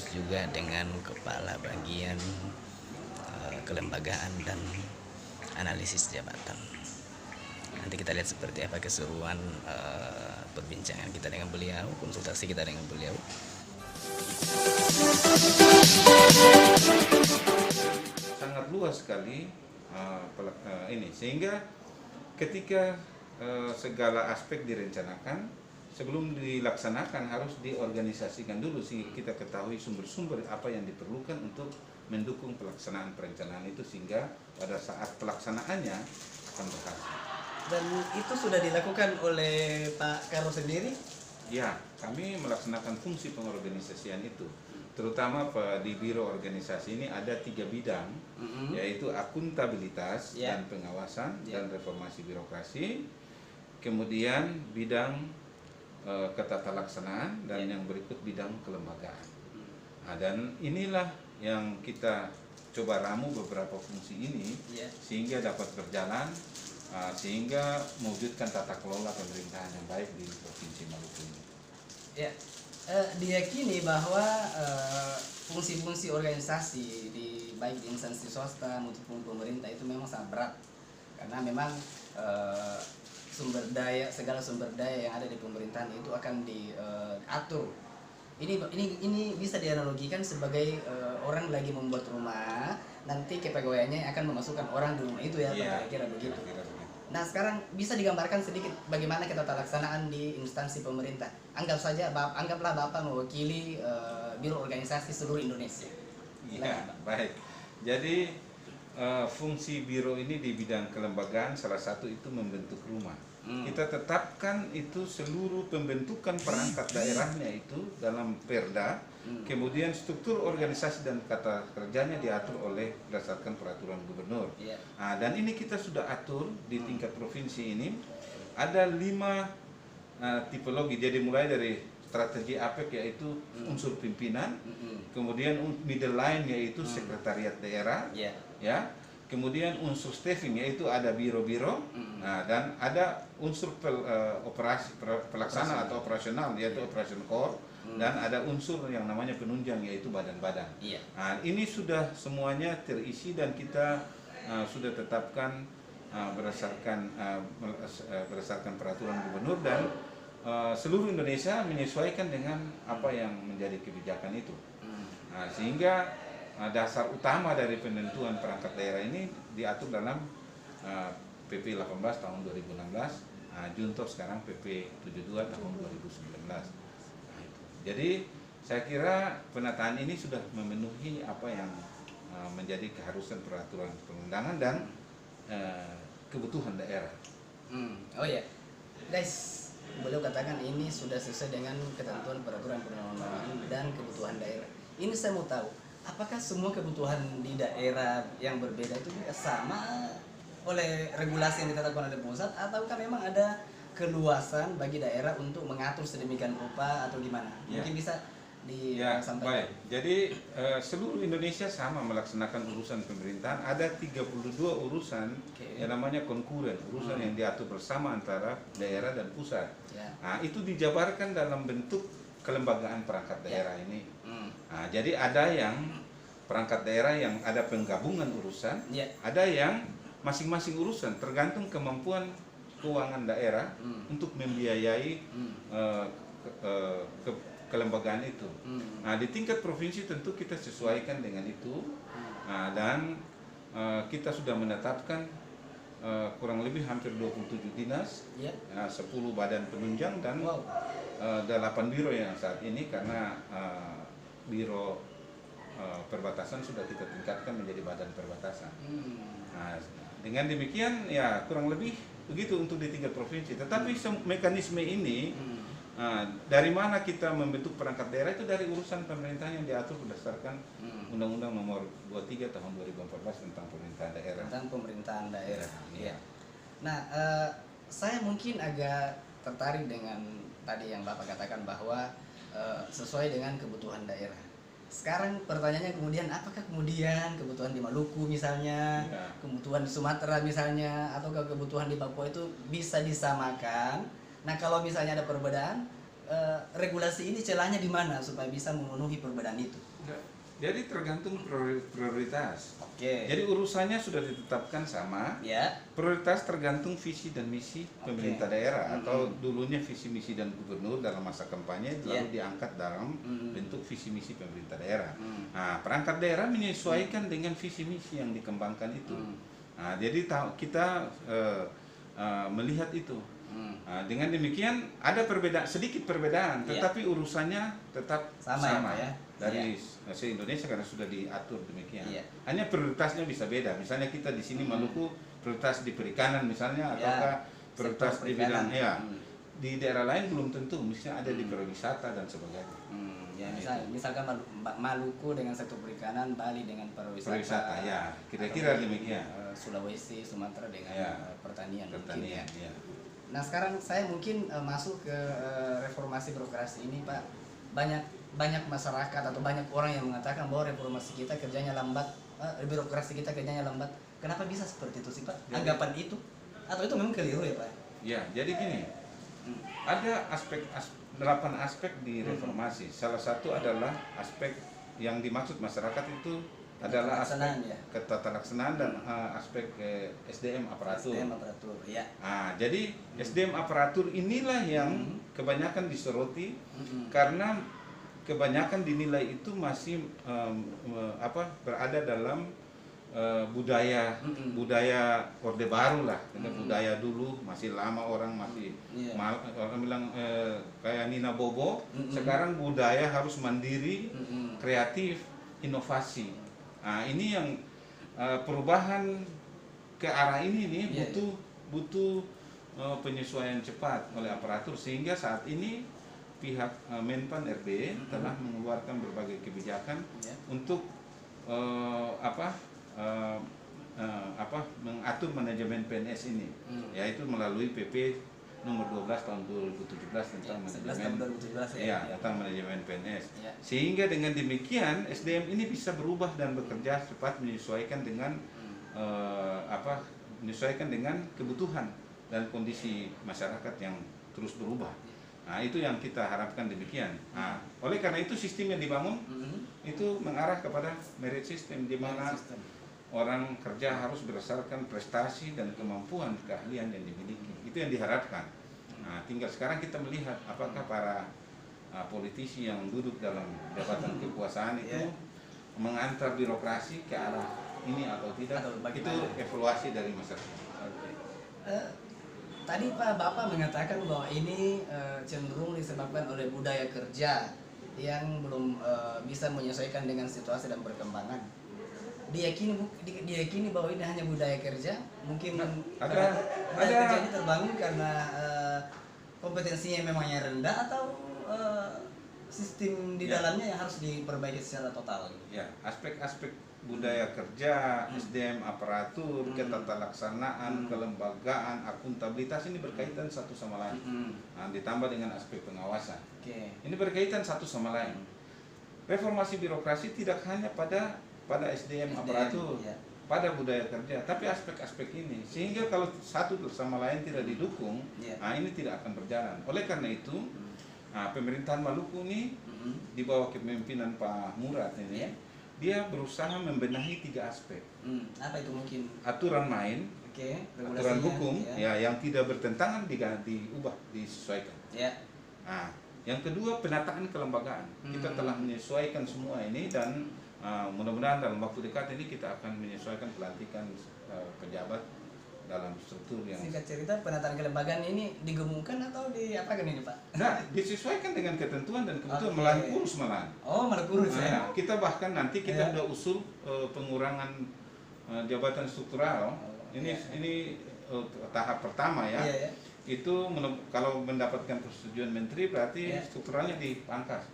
sekaligus juga dengan kepala bagian kelembagaan dan analisis jabatan. Nanti kita lihat seperti apa keseruan perbincangan kita dengan beliau, konsultasi kita dengan beliau. Sangat luas sekali ini, sehingga ketika segala aspek direncanakan, sebelum dilaksanakan harus diorganisasikan dulu sehingga kita ketahui sumber-sumber apa yang diperlukan untuk mendukung pelaksanaan perencanaan itu, sehingga pada saat pelaksanaannya akan berhasil. Dan itu sudah dilakukan oleh Pak Karo sendiri? Ya, kami melaksanakan fungsi pengorganisasian itu, terutama di biro organisasi ini ada 3 bidang, yaitu akuntabilitas dan pengawasan dan reformasi birokrasi, kemudian bidang ketatalaksanaan, dan yang berikut bidang kelembagaan. Nah, dan inilah yang kita coba ramu beberapa fungsi ini sehingga dapat berjalan, sehingga mewujudkan tata kelola pemerintahan yang baik di Provinsi Maluku ini. Ya, diyakini bahwa fungsi-fungsi organisasi baik di instansi swasta maupun pemerintah itu memang sangat berat, karena memang segala sumber daya yang ada di pemerintahan itu akan diatur. Ini bisa dianalogikan sebagai orang lagi membuat rumah, nanti kepegawaiannya akan memasukkan orang di rumah itu ya, kira-kira begitu. Nah, sekarang bisa digambarkan sedikit bagaimana ketataalaksanaan di instansi pemerintah. Anggaplah Bapak mewakili biro organisasi seluruh Indonesia. Iya, baik. Jadi fungsi biro ini di bidang kelembagaan salah satu itu membentuk rumah. Kita tetapkan itu seluruh pembentukan perangkat daerahnya itu dalam Perda, kemudian struktur organisasi dan kata kerjanya diatur oleh berdasarkan peraturan gubernur. Nah, dan ini kita sudah atur di tingkat provinsi ini ada 5 tipologi. Jadi mulai dari strategi APEK yaitu unsur pimpinan, kemudian middle line yaitu sekretariat daerah, ya. Kemudian unsur staffing yaitu ada biro-biro, nah, dan ada unsur operasi pelaksana atau operasional yaitu operation core, dan ada unsur yang namanya penunjang yaitu badan-badan. Nah, ini sudah semuanya terisi dan kita sudah tetapkan berdasarkan peraturan gubernur, dan seluruh Indonesia menyesuaikan dengan apa yang menjadi kebijakan itu. Nah, sehingga dasar utama dari penentuan perangkat daerah ini diatur dalam PP 18 tahun 2016, junto sekarang PP 72 tahun 2019. Nah, itu. Jadi saya kira penataan ini sudah memenuhi apa yang menjadi keharusan peraturan perundangan dan kebutuhan daerah. Oh ya, guys, beliau katakan ini sudah sesuai dengan ketentuan peraturan perundang-undangan dan kebutuhan daerah. Ini saya mau tahu, apakah semua kebutuhan di daerah yang berbeda itu sama oleh regulasi yang ditetapkan oleh pusat, ataukah memang ada keluasan bagi daerah untuk mengatur sedemikian rupa atau gimana? Mungkin bisa disampaikan. Baik. Jadi seluruh Indonesia sama melaksanakan urusan pemerintahan. Ada 32 urusan yang namanya konkuren, urusan yang diatur bersama antara daerah dan pusat. Nah, itu dijabarkan dalam bentuk kelembagaan perangkat daerah ini. Nah, jadi ada yang perangkat daerah yang ada penggabungan urusan, ada yang masing-masing urusan tergantung kemampuan keuangan daerah untuk membiayai kelembagaan itu. Nah, di tingkat provinsi tentu kita sesuaikan dengan itu. Nah, dan kita sudah menetapkan kurang lebih hampir 27 dinas, 10 badan penunjang, dan 8 biro yang saat ini, karena biro perbatasan sudah kita tingkatkan menjadi badan perbatasan. Nah, dengan demikian ya kurang lebih begitu untuk di tingkat provinsi. Tetapi mekanisme ini dari mana kita membentuk perangkat daerah itu dari urusan pemerintahan yang diatur berdasarkan Undang-Undang Nomor 23 Tahun 2014 tentang pemerintahan daerah. Tentang pemerintahan daerah. Nah, saya mungkin agak tertarik dengan tadi yang Bapak katakan bahwa sesuai dengan kebutuhan daerah. Sekarang pertanyaannya kemudian, apakah kemudian kebutuhan di Maluku misalnya, kebutuhan di Sumatera misalnya, atau kebutuhan di Papua itu bisa disamakan? Nah, kalau misalnya ada perbedaan, regulasi ini celahnya di mana supaya bisa memenuhi perbedaan itu? Enggak. Jadi tergantung prioritas. Oke. Jadi urusannya sudah ditetapkan sama. Ya. Prioritas tergantung visi dan misi Oke. pemerintah daerah atau dulunya visi misi dan gubernur dalam masa kampanye lalu diangkat dalam bentuk visi misi pemerintah daerah. Nah, perangkat daerah menyesuaikan dengan visi misi yang dikembangkan itu. Nah, jadi kita melihat itu. Nah, dengan demikian ada sedikit perbedaan, tetapi urusannya tetap sama ya? dari se-Indonesia karena sudah diatur demikian. Iya. Hanya prioritasnya bisa beda. Misalnya kita di sini Maluku prioritas di perikanan misalnya, ataukah prioritas di bidang di daerah lain belum tentu, misalnya ada di pariwisata dan sebagainya. Ya, misalkan Maluku dengan sektor perikanan, Bali dengan pariwisata, ya kira-kira demikian. Sulawesi, Sumatera dengan pertanian. Pertanian, ya. Nah, sekarang saya mungkin masuk ke reformasi birokrasi ini, Pak. Banyak masyarakat atau banyak orang yang mengatakan bahwa reformasi kita kerjanya lambat, birokrasi kita kerjanya lambat. Kenapa bisa seperti itu sih, Pak? Anggapan itu atau itu memang keliru ya, Pak? Ya, jadi gini. Ada 8 aspek di reformasi. Salah satu adalah aspek yang dimaksud masyarakat itu adalah aspek ketatalaksanaan dan aspek SDM aparatur. Ya. Jadi SDM aparatur inilah yang kebanyakan disoroti karena kebanyakan dinilai itu masih berada dalam budaya Orde Baru lah, budaya dulu masih lama orang masih orang bilang kayak Nina Bobo. Sekarang budaya harus mandiri, kreatif, inovasi. Nah, ini yang perubahan ke arah ini nih butuh penyesuaian cepat oleh aparatur, sehingga saat ini pihak Menpan RB telah mengeluarkan berbagai kebijakan untuk mengatur manajemen PNS ini, yaitu melalui PP nomor 12 tahun 2017 tentang manajemen PNS. Sehingga dengan demikian SDM ini bisa berubah dan bekerja cepat menyesuaikan dengan menyesuaikan dengan kebutuhan dan kondisi masyarakat yang terus berubah. Nah, itu yang kita harapkan demikian. Nah, oleh karena itu sistem yang dibangun itu mengarah kepada merit system, di mana orang kerja harus berdasarkan prestasi dan kemampuan keahlian yang dimiliki. Itu yang diharapkan. Nah, tinggal sekarang kita melihat apakah para politisi yang duduk dalam jabatan kekuasaan itu mengantar birokrasi ke arah ini atau tidak. Itu evaluasi dari masyarakat. Tadi Pak Bapak mengatakan bahwa ini cenderung disebabkan oleh budaya kerja yang belum bisa menyesuaikan dengan situasi dan perkembangan. Diyakini bahwa ini hanya budaya kerja, mungkin budaya kerja ini terbangun karena kompetensinya memangnya rendah, atau sistem di dalamnya yang harus diperbaiki secara total. Ya, aspek-aspek budaya kerja, SDM aparatur, ketatalaksanaan, kelembagaan, akuntabilitas ini berkaitan satu sama lain. Nah, ditambah dengan aspek pengawasan. Ini berkaitan satu sama lain. Reformasi birokrasi tidak hanya pada SDM aparatur, pada budaya kerja, tapi aspek-aspek ini. Sehingga kalau satu sama lain tidak didukung, nah ini tidak akan berjalan. Oleh karena itu, pemerintahan Maluku ini di bawah kepemimpinan Pak Murad ini, dia berusaha membenahi 3 aspek. Apa itu mungkin? Aturan main, aturan hukum, yang tidak bertentangan diubah, disesuaikan. Nah, yang kedua penataan kelembagaan. Kita telah menyesuaikan semua ini dan mudah-mudahan dalam waktu dekat ini kita akan menyesuaikan pelantikan pejabat dalam struktur yang. Singkat cerita, penataan kelembagaan ini digemukkan atau diapakan ini, Pak? Nah, disesuaikan dengan ketentuan dan kebutuhan, malahan kurus malahan. Oh, malah kurus ya. Kita bahkan nanti kita udah usul pengurangan jabatan struktural. Ini tahap pertama ya. Itu kalau mendapatkan persetujuan menteri berarti strukturalnya dipangkas.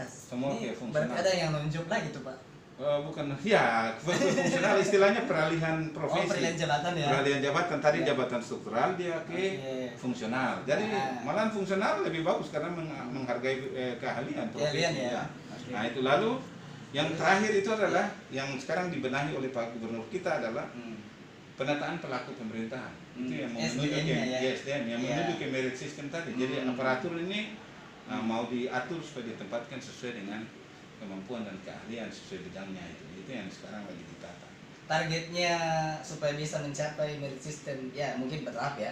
Semua kayak fungsional. Berarti ada yang menunjuk lagi tuh, Pak? Bukan, ya fungsional istilahnya peralihan profesi. Peralihan jabatan ya. Peralihan jabatan, tadi jabatan struktural dia ke fungsional. Jadi malahan fungsional lebih bagus karena menghargai keahlian profesi. Nah, itu lalu yang terakhir itu adalah yang sekarang dibenahi oleh Pak Gubernur kita adalah penataan pelaku pemerintahan. Itu yang menuju ke SDM, yang menuju ke merit system tadi. Jadi aparatur ini mau diatur supaya ditempatkan sesuai dengan kemampuan dan keahlian sesuai bidangnya itu yang sekarang lagi ditata. Targetnya supaya bisa mencapai merit system ya mungkin bertahap ya.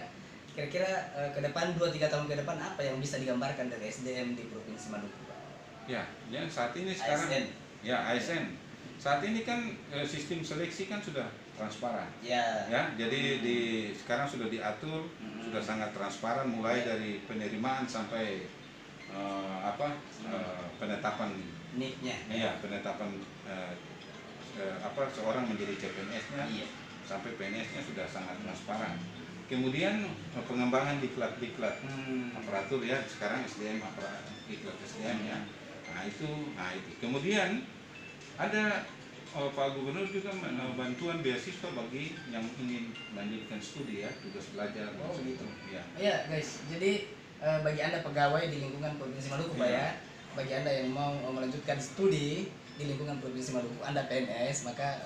Kira-kira ke depan 2-3 tahun ke depan apa yang bisa digambarkan dari SDM di Provinsi Maluku, Pak? Ya, yang saat ini sekarang ASN. ya ASN. Saat ini kan sistem seleksi kan sudah transparan. Ya. Ya, jadi sekarang sudah diatur, sudah sangat transparan mulai dari penerimaan sampai penetapan NIK-nya. iya, penetapan seorang menjadi CPNS-nya Iya. sampai PNS-nya sudah sangat transparan. Kemudian pengembangan diklat aparatur ya, sekarang SDM diklat SDM ya. Nah itu. Kemudian ada Pak Gubernur juga bantuan beasiswa bagi yang ingin melanjutkan studi ya, tugas belajar. Oh gitu. Ya. Iya guys, jadi bagi Anda pegawai di lingkungan Provinsi Maluku Pak ya, bagi Anda yang mau melanjutkan studi di lingkungan Provinsi Maluku, Anda PNS, maka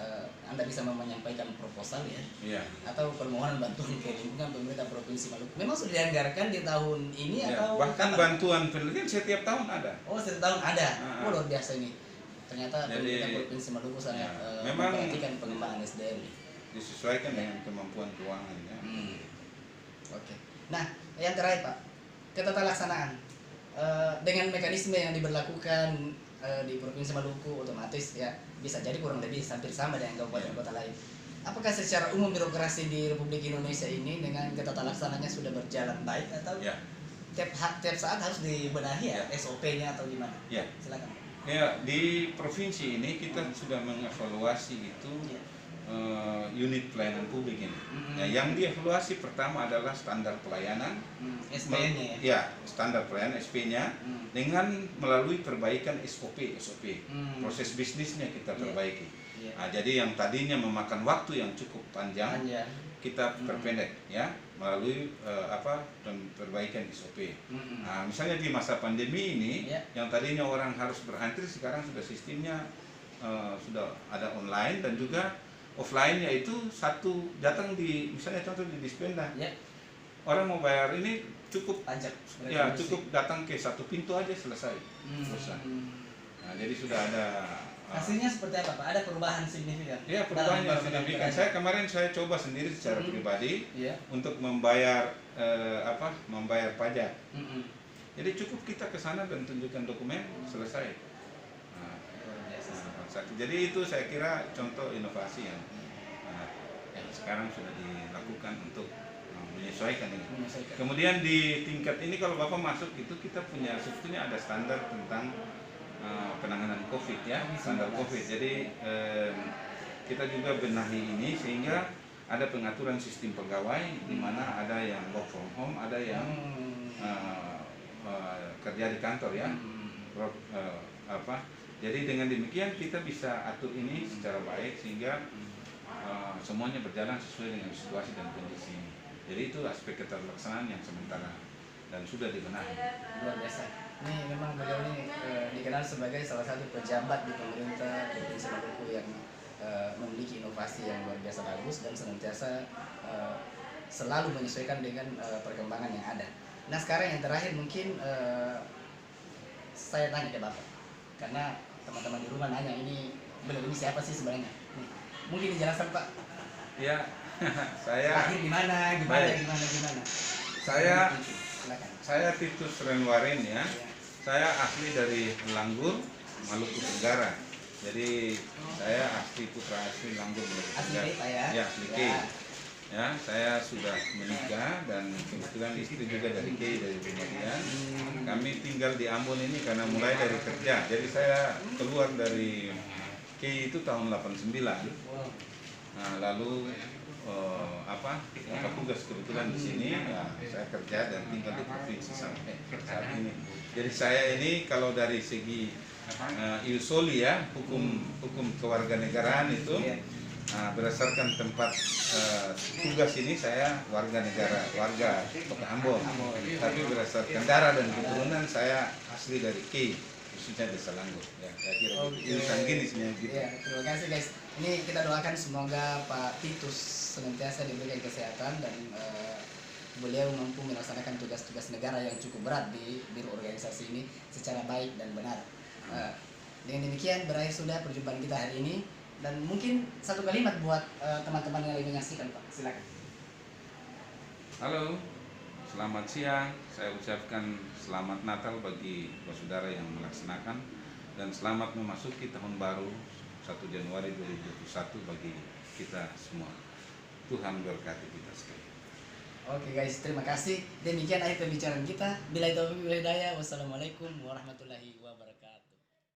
Anda bisa menyampaikan proposal ya, Iya. atau permohonan bantuan ke lingkungan pemerintah Provinsi Maluku. Memang sudah dianggarkan di tahun ini Ya, atau bahkan kapan? bantuan penelitian setiap tahun ada. Oh, setiap tahun ada. Ah. Oh, luar biasa ini. Ternyata Jadi, pemerintah Provinsi Maluku sangat ya, memang memperhatikan pengembangan SDM. Disesuaikan dengan kemampuan keuangan ya. Oke. Nah, yang terakhir Pak, ketata laksanaan dengan mekanisme yang diberlakukan di Provinsi Maluku otomatis ya bisa jadi kurang lebih hampir sama dengan kabupaten kota lain. Apakah secara umum birokrasi di Republik Indonesia ini dengan ketata laksananya sudah berjalan baik atau Ya. tiap saat harus dibenahi ya, Ya. SOP-nya atau gimana? Ya. Silakan. Ya, di provinsi ini kita sudah mengevaluasi itu Ya. unit pelayanan publik ini. Mhm. Ya, yang dievaluasi pertama adalah standar pelayanan. SPN-nya ya. Ya, standar pelayanan SP-nya dengan melalui perbaikan SOP. Proses bisnisnya kita Iya. perbaiki. Iya. Nah, jadi yang tadinya memakan waktu yang cukup panjang, Panjang. kita perpendek ya melalui perbaikan SOP. Nah, misalnya di masa pandemi ini, Ya. yang tadinya orang harus berantri, sekarang sudah sistemnya sudah ada online dan juga offline, yaitu satu datang di misalnya contoh di Dispenda, Ya. orang mau bayar ini cukup Pajak. ya cukup datang ke satu pintu aja selesai. Selesai. Nah, jadi sudah ada Hasilnya seperti apa Pak? Ada perubahan signifikan? ya perubahan yang Dalam signifikan. perbedaan? Saya coba sendiri secara pribadi Iya. untuk membayar membayar pajak. Mm-mm. Jadi cukup kita ke sana dan tunjukkan dokumen, selesai. Nah, Luar biasa. jadi itu saya kira contoh inovasi yang sekarang sudah dilakukan untuk menyesuaikan ini. Menyelesaikan. Kemudian di tingkat ini kalau Bapak masuk itu kita punya sebetulnya ada standar tentang penanganan COVID ya, standar COVID. Jadi kita juga benahi ini sehingga ada pengaturan sistem pegawai di mana ada yang work from home, ada yang kerja di kantor ya. Jadi dengan demikian kita bisa atur ini secara baik sehingga semuanya berjalan sesuai dengan situasi dan kondisi ini. Jadi itu aspek keterlaksanaan yang sementara dan sudah dibenahi. Luar biasa. Ini memang beliau ini dikenal sebagai salah satu pejabat di pemerintah Provinsi Maluku yang memiliki inovasi yang luar biasa bagus dan senantiasa selalu menyesuaikan dengan perkembangan yang ada. Nah sekarang yang terakhir mungkin saya tanya ke Bapak, karena teman-teman di rumah nanya ini beliau ini siapa sih sebenarnya? Nih, mungkin dijelaskan Pak. Ya, saya Lahir di mana, Baik. gimana? Silakan. Saya Titus Renwarin ya. Ya. Saya asli dari Langgur, Maluku Tenggara. Jadi saya asli putra asli Langgur Maluku Asli Tenggara. K ya? Ya, asli K. Ya, saya sudah menikah dan kebetulan istri juga dari K, dari Penyedian. Kami tinggal di Ambon ini karena mulai dari kerja. Jadi saya keluar dari K itu tahun 89. Wow. Nah, lalu dapat tugas kebetulan di sini, ya, saya kerja dan tinggal di provinsi sampai saat ini. Jadi saya ini kalau dari segi iusoli ya, hukum kewarganegaraan itu berdasarkan tempat tugas ini saya warga Kota Ambon. Tapi berdasarkan darah dan keturunan saya asli dari K, khususnya Desa Langgur. Ya, saya kira urusan gini sebenarnya gitu. Ya, terima kasih guys. Ini kita doakan semoga Pak Titus senantiasa diberikan kesehatan dan beliau mampu melaksanakan tugas-tugas negara yang cukup berat di biro organisasi ini secara baik dan benar. Dengan demikian berakhir sudah perjumpaan kita hari ini, dan mungkin satu kalimat buat teman-teman yang lagi menyaksikan, Pak. Silakan. Halo, selamat siang. Saya ucapkan selamat Natal bagi saudara yang melaksanakan, dan selamat memasuki tahun baru 1 Januari 2021 bagi kita semua. Tuhan berkati kita sekalian. Oke guys, terima kasih. Demikian akhir pembicaraan kita. Bila itu hidayah. Wassalamualaikum warahmatullahi wabarakatuh.